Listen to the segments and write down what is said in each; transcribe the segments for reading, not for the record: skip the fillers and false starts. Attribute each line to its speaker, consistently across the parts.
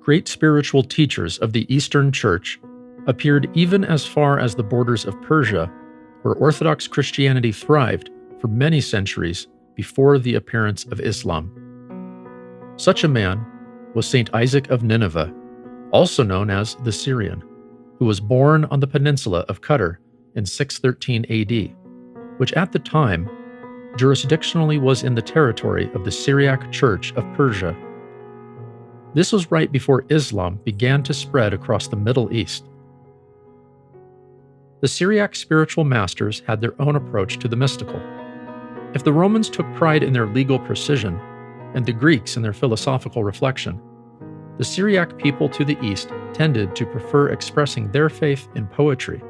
Speaker 1: great spiritual teachers of the Eastern Church appeared even as far as the borders of Persia, where Orthodox Christianity thrived for many centuries before the appearance of Islam. Such a man was Saint Isaac of Nineveh, also known as the Syrian, who was born on the peninsula of Qatar in 613 AD, which at the time jurisdictionally was in the territory of the Syriac Church of Persia. This was right before Islam began to spread across the Middle East. The Syriac spiritual masters had their own approach to the mystical. If the Romans took pride in their legal precision, and the Greeks in their philosophical reflection, the Syriac people to the east tended to prefer expressing their faith in poetry,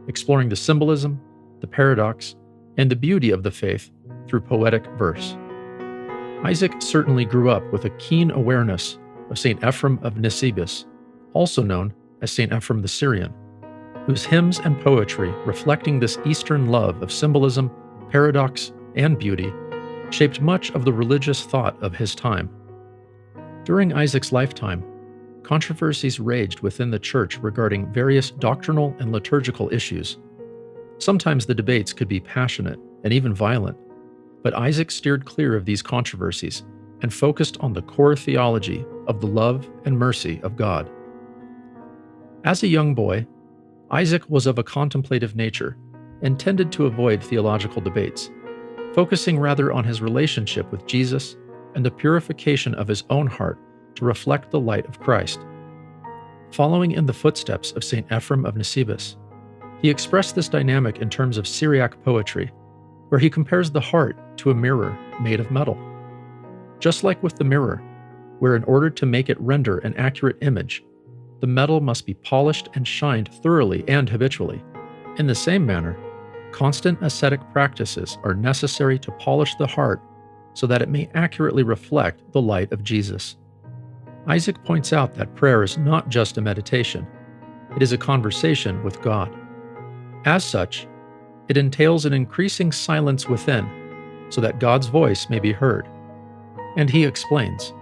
Speaker 1: exploring the symbolism, the paradox, and the beauty of the faith through poetic verse. Isaac certainly grew up with a keen awareness of St. Ephrem of Nisibis, also known as St. Ephrem the Syrian, whose hymns and poetry reflecting this Eastern love of symbolism, paradox, and beauty shaped much of the religious thought of his time. During Isaac's lifetime, controversies raged within the church regarding various doctrinal and liturgical issues. Sometimes the debates could be passionate and even violent, but Isaac steered clear of these controversies and focused on the core theology of the love and mercy of God. As a young boy, Isaac was of a contemplative nature and tended to avoid theological debates, focusing rather on his relationship with Jesus and the purification of his own heart to reflect the light of Christ. Following in the footsteps of St. Ephrem of Nisibis, he expressed this dynamic in terms of Syriac poetry, where he compares the heart to a mirror made of metal. Just like with the mirror, where in order to make it render an accurate image, the metal must be polished and shined thoroughly and habitually. In the same manner, constant ascetic practices are necessary to polish the heart so that it may accurately reflect the light of Jesus. Isaac points out that prayer is not just a meditation, it is a conversation with God. As such, it entails an increasing silence within so that God's voice may be heard. And he explains,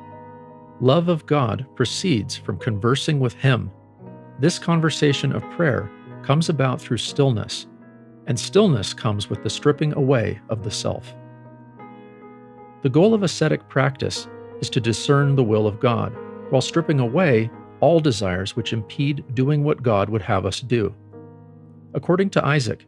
Speaker 1: love of God proceeds from conversing with Him. This conversation of prayer comes about through stillness, and stillness comes with the stripping away of the self. The goal of ascetic practice is to discern the will of God, while stripping away all desires which impede doing what God would have us do. According to Isaac,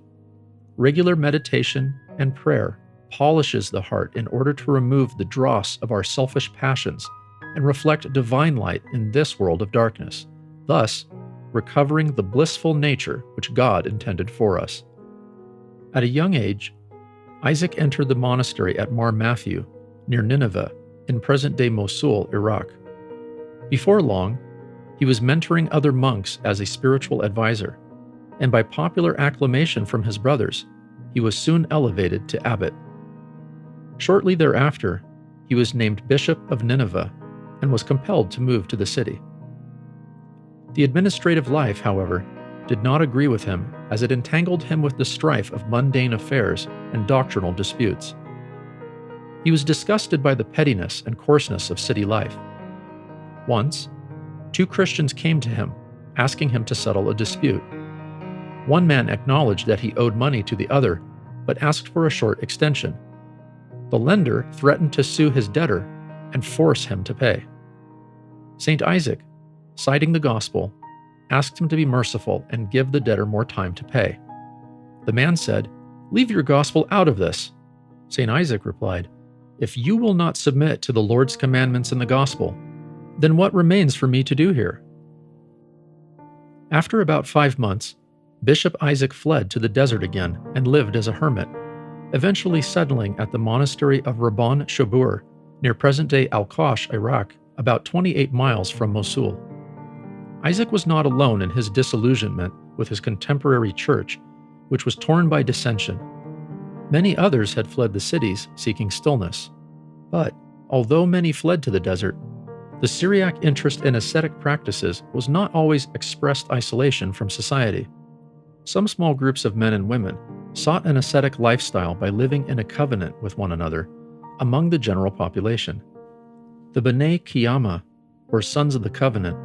Speaker 1: regular meditation and prayer polishes the heart in order to remove the dross of our selfish passions and reflect divine light in this world of darkness, thus recovering the blissful nature which God intended for us. At a young age, Isaac entered the monastery at Mar Matthew, near Nineveh, in present-day Mosul, Iraq. Before long, he was mentoring other monks as a spiritual advisor, and by popular acclamation from his brothers, he was soon elevated to abbot. Shortly thereafter, he was named Bishop of Nineveh and was compelled to move to the city. The administrative life, however, did not agree with him as it entangled him with the strife of mundane affairs and doctrinal disputes. He was disgusted by the pettiness and coarseness of city life. Once, 2 Christians came to him, asking him to settle a dispute. One man acknowledged that he owed money to the other, but asked for a short extension. The lender threatened to sue his debtor and force him to pay. St. Isaac, citing the gospel, asked him to be merciful and give the debtor more time to pay. The man said, "Leave your gospel out of this." St. Isaac replied, "If you will not submit to the Lord's commandments in the gospel, then what remains for me to do here?" After about 5 months, Bishop Isaac fled to the desert again and lived as a hermit, eventually settling at the monastery of Rabban Shabur, near present-day Al-Qash, Iraq, about 28 miles from Mosul. Isaac was not alone in his disillusionment with his contemporary church, which was torn by dissension. Many others had fled the cities seeking stillness. But, although many fled to the desert, the Syriac interest in ascetic practices was not always expressed isolation from society. Some small groups of men and women sought an ascetic lifestyle by living in a covenant with one another among the general population. The B'nai Qiyamah, or Sons of the Covenant,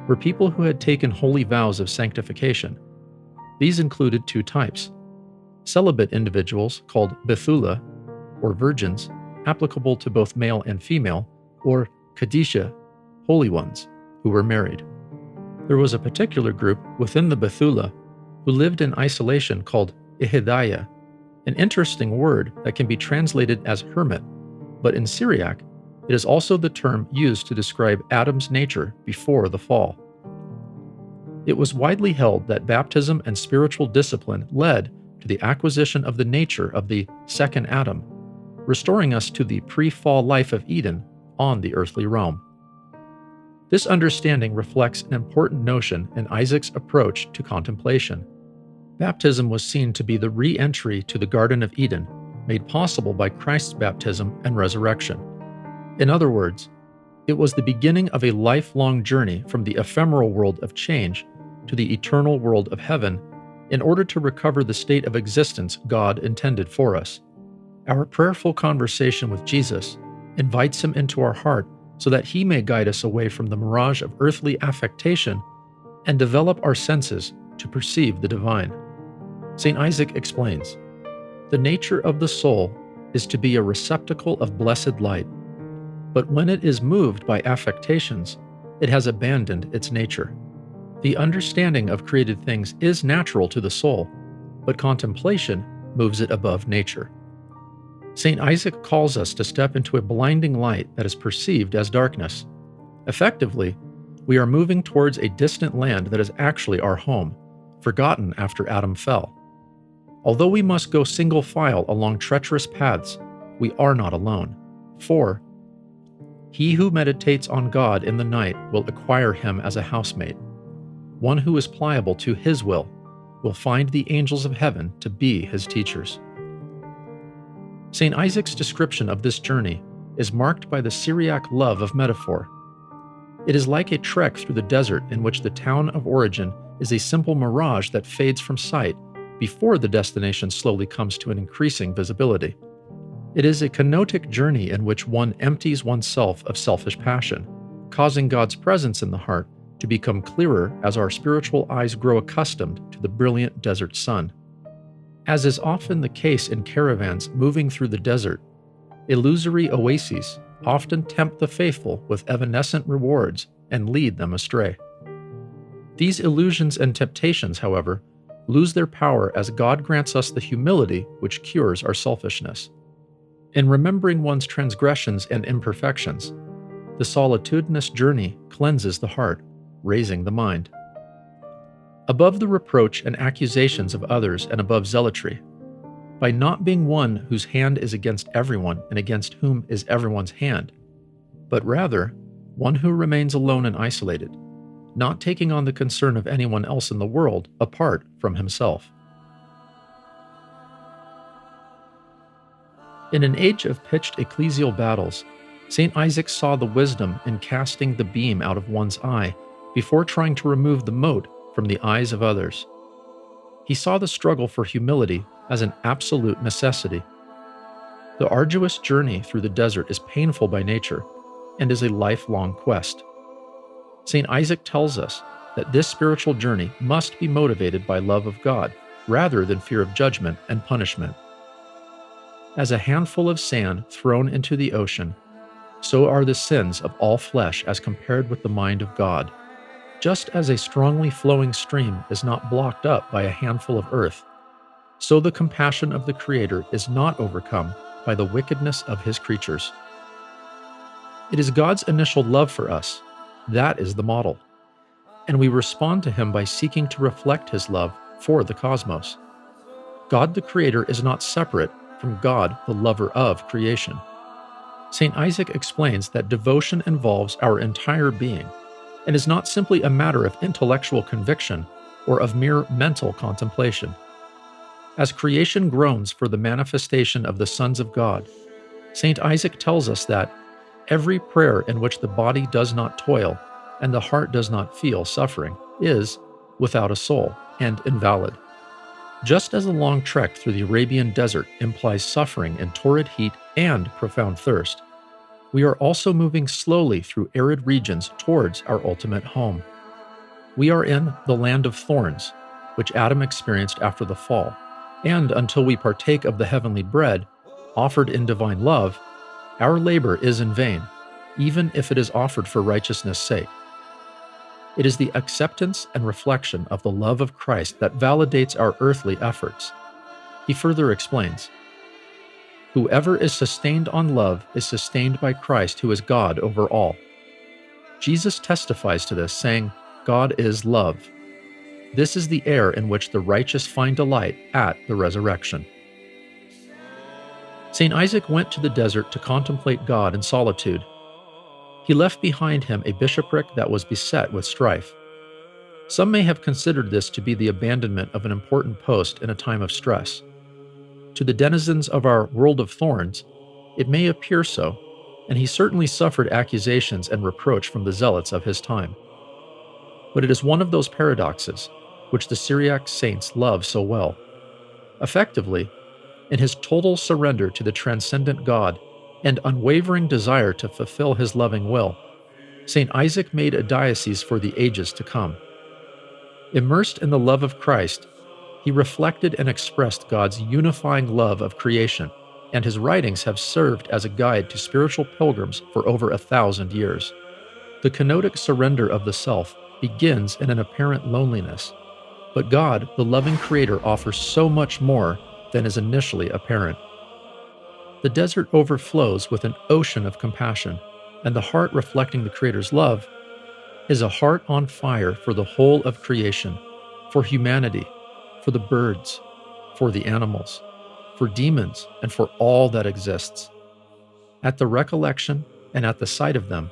Speaker 1: were people who had taken holy vows of sanctification. These included two types: celibate individuals called Bethula, or virgins, applicable to both male and female, or Kadisha, holy ones, who were married. There was a particular group within the Bethula who lived in isolation called Ihidaya, an interesting word that can be translated as hermit, but in Syriac, it is also the term used to describe Adam's nature before the fall. It was widely held that baptism and spiritual discipline led to the acquisition of the nature of the second Adam, restoring us to the pre-fall life of Eden on the earthly realm. This understanding reflects an important notion in Isaac's approach to contemplation. Baptism was seen to be the re-entry to the Garden of Eden, made possible by Christ's baptism and resurrection. In other words, it was the beginning of a lifelong journey from the ephemeral world of change to the eternal world of heaven in order to recover the state of existence God intended for us. Our prayerful conversation with Jesus invites Him into our heart so that He may guide us away from the mirage of earthly affectation and develop our senses to perceive the divine. St. Isaac explains, "The nature of the soul is to be a receptacle of blessed light, but when it is moved by affectations, it has abandoned its nature. The understanding of created things is natural to the soul, but contemplation moves it above nature." St. Isaac calls us to step into a blinding light that is perceived as darkness. Effectively, we are moving towards a distant land that is actually our home, forgotten after Adam fell. Although we must go single file along treacherous paths, we are not alone. For he who meditates on God in the night will acquire Him as a housemate. One who is pliable to His will find the angels of heaven to be his teachers. St. Isaac's description of this journey is marked by the Syriac love of metaphor. It is like a trek through the desert in which the town of origin is a simple mirage that fades from sight before the destination slowly comes to an increasing visibility. It is a kenotic journey in which one empties oneself of selfish passion, causing God's presence in the heart to become clearer as our spiritual eyes grow accustomed to the brilliant desert sun. As is often the case in caravans moving through the desert, illusory oases often tempt the faithful with evanescent rewards and lead them astray. These illusions and temptations, however, lose their power as God grants us the humility which cures our selfishness. In remembering one's transgressions and imperfections, the solitudinous journey cleanses the heart, raising the mind. Above the reproach and accusations of others and above zealotry, by not being one whose hand is against everyone and against whom is everyone's hand, but rather one who remains alone and isolated, not taking on the concern of anyone else in the world apart from himself. In an age of pitched ecclesial battles, St. Isaac saw the wisdom in casting the beam out of one's eye before trying to remove the mote from the eyes of others. He saw the struggle for humility as an absolute necessity. The arduous journey through the desert is painful by nature and is a lifelong quest. St. Isaac tells us that this spiritual journey must be motivated by love of God rather than fear of judgment and punishment. As a handful of sand thrown into the ocean, so are the sins of all flesh as compared with the mind of God. Just as a strongly flowing stream is not blocked up by a handful of earth, so the compassion of the Creator is not overcome by the wickedness of His creatures. It is God's initial love for us. That is the model. And we respond to Him by seeking to reflect His love for the cosmos. God the Creator is not separate from God the lover of creation. St. Isaac explains that devotion involves our entire being and is not simply a matter of intellectual conviction or of mere mental contemplation. As creation groans for the manifestation of the sons of God, St. Isaac tells us that every prayer in which the body does not toil and the heart does not feel suffering is without a soul and invalid. Just as a long trek through the Arabian desert implies suffering in torrid heat and profound thirst, we are also moving slowly through arid regions towards our ultimate home. We are in the land of thorns, which Adam experienced after the fall, and until we partake of the heavenly bread, offered in divine love, our labor is in vain, even if it is offered for righteousness' sake. It is the acceptance and reflection of the love of Christ that validates our earthly efforts. He further explains, "Whoever is sustained on love is sustained by Christ, who is God over all." Jesus testifies to this, saying, "God is love." This is the air in which the righteous find delight at the resurrection. St. Isaac went to the desert to contemplate God in solitude. He left behind him a bishopric that was beset with strife. Some may have considered this to be the abandonment of an important post in a time of stress. To the denizens of our world of thorns, it may appear so, and he certainly suffered accusations and reproach from the zealots of his time. But it is one of those paradoxes which the Syriac saints love so well. Effectively, in his total surrender to the transcendent God and unwavering desire to fulfill his loving will, St. Isaac made a diocese for the ages to come. Immersed in the love of Christ, he reflected and expressed God's unifying love of creation, and his writings have served as a guide to spiritual pilgrims for over 1,000 years. The kenotic surrender of the self begins in an apparent loneliness, but God, the loving Creator, offers so much more than is initially apparent. The desert overflows with an ocean of compassion, and the heart reflecting the Creator's love is a heart on fire for the whole of creation, for humanity, for the birds, for the animals, for demons, and for all that exists. At the recollection and at the sight of them,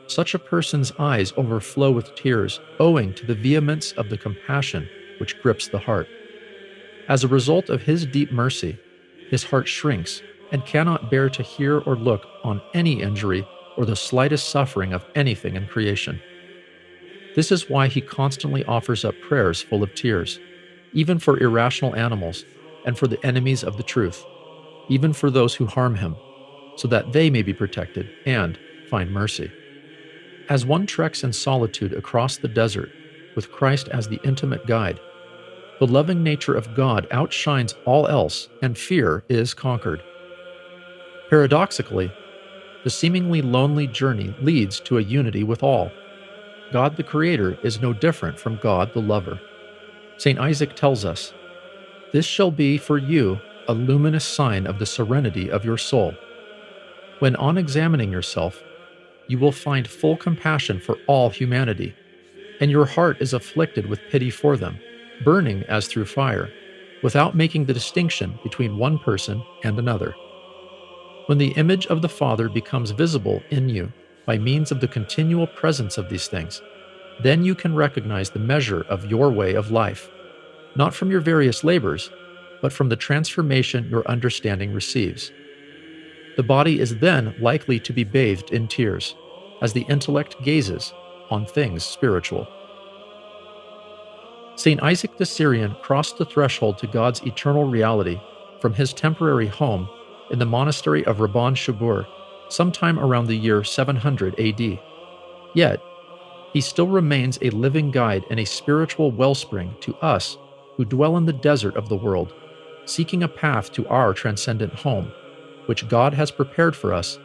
Speaker 1: such a person's eyes overflow with tears owing to the vehemence of the compassion which grips the heart. As a result of his deep mercy, his heart shrinks and cannot bear to hear or look on any injury or the slightest suffering of anything in creation. This is why he constantly offers up prayers full of tears, even for irrational animals and for the enemies of the truth, even for those who harm him, so that they may be protected and find mercy. As one treks in solitude across the desert, with Christ as the intimate guide, the loving nature of God outshines all else, and fear is conquered. Paradoxically, the seemingly lonely journey leads to a unity with all. God the Creator is no different from God the Lover. St. Isaac tells us, "This shall be for you a luminous sign of the serenity of your soul. When on examining yourself, you will find full compassion for all humanity, and your heart is afflicted with pity for them, burning as through fire, without making the distinction between one person and another. When the image of the Father becomes visible in you by means of the continual presence of these things, then you can recognize the measure of your way of life, not from your various labors, but from the transformation your understanding receives. The body is then likely to be bathed in tears, as the intellect gazes on things spiritual." St. Isaac the Syrian crossed the threshold to God's eternal reality from his temporary home in the monastery of Rabban Shubur sometime around the year 700 AD. Yet, he still remains a living guide and a spiritual wellspring to us who dwell in the desert of the world, seeking a path to our transcendent home, which God has prepared for us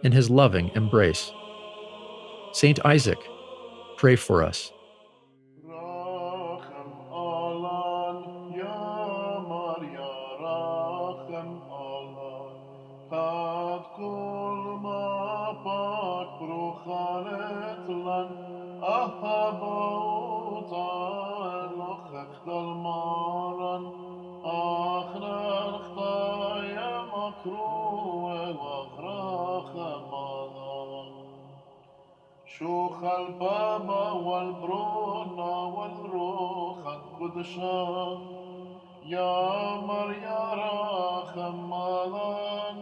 Speaker 1: in his loving embrace. Saint Isaac, pray for us.
Speaker 2: Rachem Allan, Ya Maria, Rachem Allan. Kad kol mapak bruchanet lan, Ahabauta Elochech dalmaran, Achnechta yemakru Elach Rachem Allan. شوخ البابا والبرونا والروح القدشة يا مريا راخم مالان